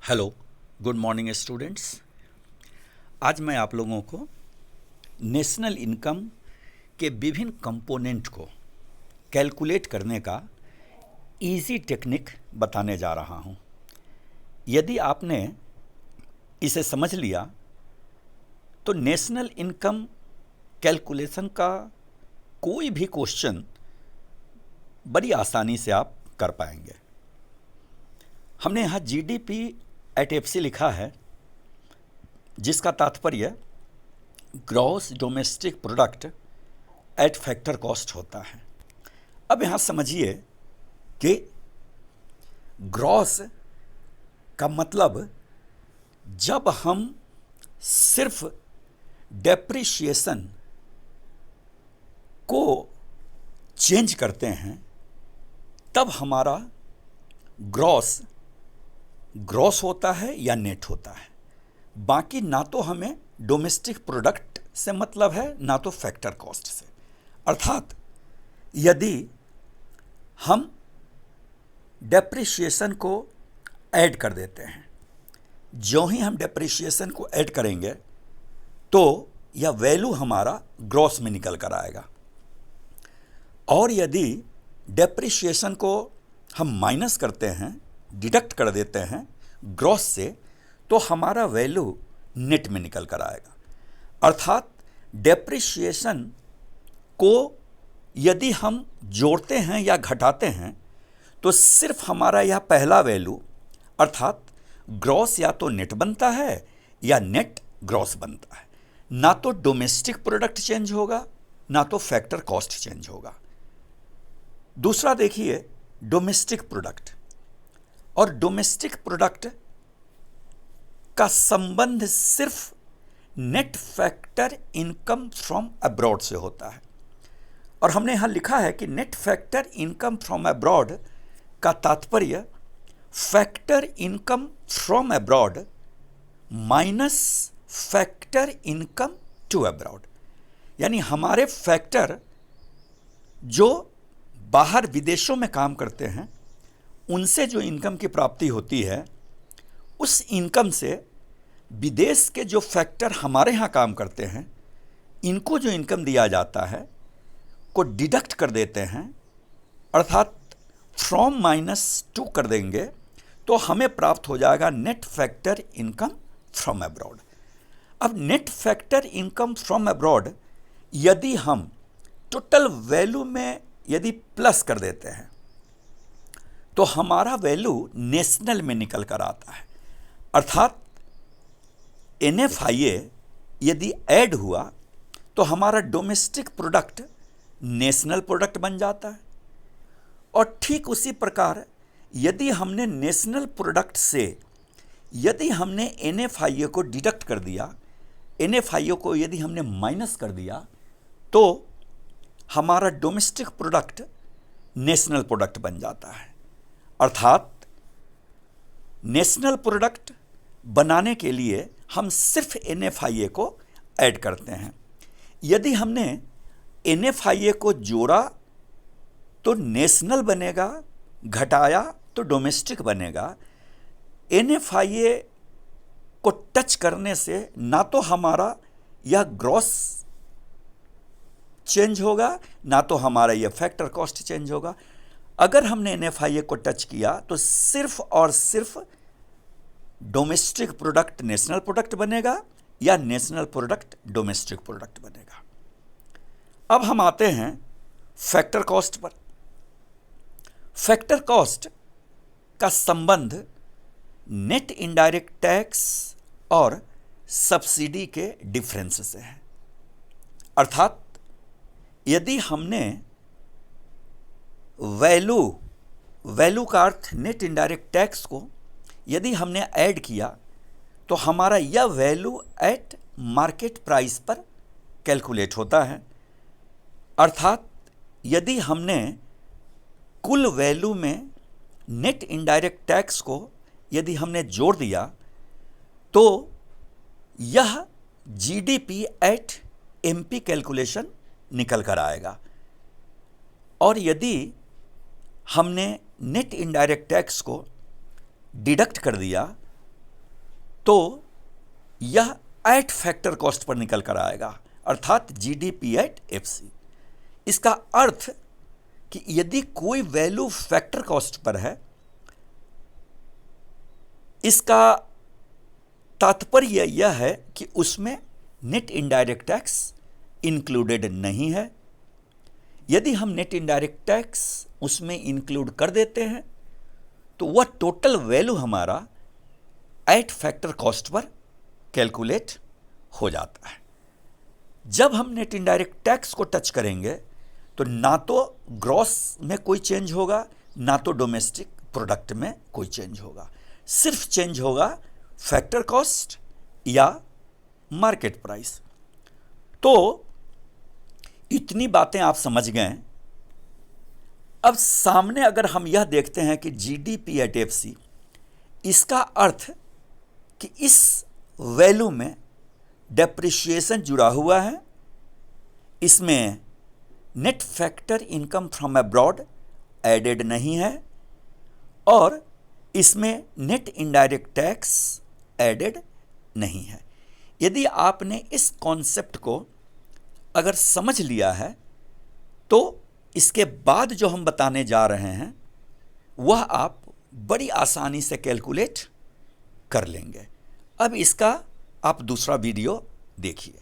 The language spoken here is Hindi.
Hello, good morning students. आज मैं आप लोगों को नेशनल इनकम के विभिन्न कंपोनेंट को कैलकुलेट करने का इजी टेक्निक बताने जा रहा हूं। यदि आपने इसे समझ लिया तो नेशनल इनकम कैलकुलेशन का कोई भी क्वेश्चन बड़ी आसानी से आप कर पाएंगे। हमने यहाँ जीडीपी एट एफसी लिखा है, जिसका तात्पर्य gross domestic product at factor cost होता है। अब यहाँ समझिए कि ग्रॉस का मतलब जब हम सिर्फ डेप्रिशिएशन को चेंज करते हैं तब हमारा ग्रॉस होता है या नेट होता है। बाकी ना तो हमें डोमेस्टिक प्रोडक्ट से मतलब है ना तो फैक्टर कॉस्ट से। अर्थात यदि हम डेप्रिशिएशन को ऐड कर देते हैं, जो ही हम डेप्रिशिएशन को ऐड करेंगे तो यह वैल्यू हमारा ग्रॉस में निकल कर आएगा, और यदि डेप्रिशिएशन को हम माइनस करते हैं, डिडक्ट कर देते हैं ग्रॉस से, तो हमारा वैल्यू नेट में निकल कर आएगा। अर्थात डेप्रिशिएशन को यदि हम जोड़ते हैं या घटाते हैं तो सिर्फ हमारा यह पहला वैल्यू अर्थात ग्रॉस या तो नेट बनता है या नेट ग्रॉस बनता है। ना तो डोमेस्टिक प्रोडक्ट चेंज होगा ना तो फैक्टर कॉस्ट चेंज होगा। दूसरा देखिए, डोमेस्टिक प्रोडक्ट और डोमेस्टिक प्रोडक्ट का संबंध सिर्फ net factor income from abroad से होता है। और हमने यहां लिखा है कि net factor income from abroad का तात्पर्य factor income from abroad minus factor income to abroad. यानी हमारे फैक्टर जो बाहर विदेशों में काम करते हैं उनसे जो इनकम की प्राप्ति होती है, उस इनकम से विदेश के जो फैक्टर हमारे यहाँ काम करते हैं इनको जो इनकम दिया जाता है को डिडक्ट कर देते हैं। अर्थात फ्रॉम माइनस टू कर देंगे तो हमें प्राप्त हो जाएगा net factor income from abroad. अब net factor income from abroad यदि हम टोटल वैल्यू में यदि प्लस कर देते हैं तो हमारा वैल्यू नेशनल में निकल कर आता है। अर्थात NFIA यदि ऐड हुआ तो हमारा डोमेस्टिक प्रोडक्ट नेशनल प्रोडक्ट बन जाता है। और ठीक उसी प्रकार यदि हमने नेशनल प्रोडक्ट से यदि हमने NFIA को डिडक्ट कर दिया, NFIA को यदि हमने माइनस कर दिया, तो हमारा डोमेस्टिक प्रोडक्ट नेशनल प्रोडक्ट बन जाता है। अर्थात नेशनल प्रोडक्ट बनाने के लिए हम सिर्फ NFIA को ऐड करते हैं। यदि हमने NFIA को जोड़ा तो नेशनल बनेगा, घटाया तो डोमेस्टिक बनेगा। NFIA को टच करने से ना तो हमारा यह ग्रॉस चेंज होगा ना तो हमारा यह फैक्टर कॉस्ट चेंज होगा। अगर हमने NFIA को टच किया तो सिर्फ और सिर्फ डोमेस्टिक प्रोडक्ट नेशनल प्रोडक्ट बनेगा या नेशनल प्रोडक्ट डोमेस्टिक प्रोडक्ट बनेगा। अब हम आते हैं factor cost per. Factor cost का संबंध नेट इनडायरेक्ट टैक्स और सब्सिडी के डिफरेंस से है। अर्थात यदि हमने वैल्यू का अर्थ नेट इनडायरेक्ट टैक्स को यदि हमने ऐड किया तो हमारा यह वैल्यू एट मार्केट प्राइस पर कैलकुलेट होता है। अर्थात यदि हमने कुल वैल्यू में नेट इनडायरेक्ट टैक्स को यदि हमने जोड़ दिया तो यह जीडीपी एट एमपी कैलकुलेशन निकल कर आएगा। और यदि हमने नेट इनडायरेक्ट टैक्स को डिडक्ट कर दिया तो यह एट फैक्टर कॉस्ट पर निकल कर आएगा, अर्थात जीडीपी एट एफसी। इसका अर्थ कि यदि कोई वैल्यू फैक्टर कॉस्ट पर है, इसका तात्पर्य यह है कि उसमें नेट इनडायरेक्ट टैक्स इंक्लूडेड नहीं है। यदि हम नेट इनडायरेक्ट टैक्स उसमें इंक्लूड कर देते हैं तो वह टोटल वैल्यू हमारा eight factor cost per calculate हो जाता है। जब हम नेट इनडायरेक्ट टैक्स को टच करेंगे तो ना तो ग्रॉस में कोई चेंज होगा, ना तो डोमेस्टिक प्रोडक्ट में कोई चेंज होगा, सिर्फ चेंज होगा फैक्टर कॉस्ट या मार्केट प्राइस। तो इतनी बातें आप समझ गए। अब सामने अगर हम यह देखते हैं कि जीडीपी एट एफसी, इसका अर्थ कि इस वैल्यू में डेप्रिसिएशन जुड़ा हुआ है, इसमें net factor income from abroad added नहीं है और इसमें नेट इनडायरेक्ट टैक्स एडेड नहीं है। यदि आपने इस कॉन्सेप्ट को अगर समझ लिया है तो इसके बाद जो हम बताने जा रहे हैं वह आप बड़ी आसानी से कैलकुलेट कर लेंगे। अब इसका आप दूसरा वीडियो देखिए।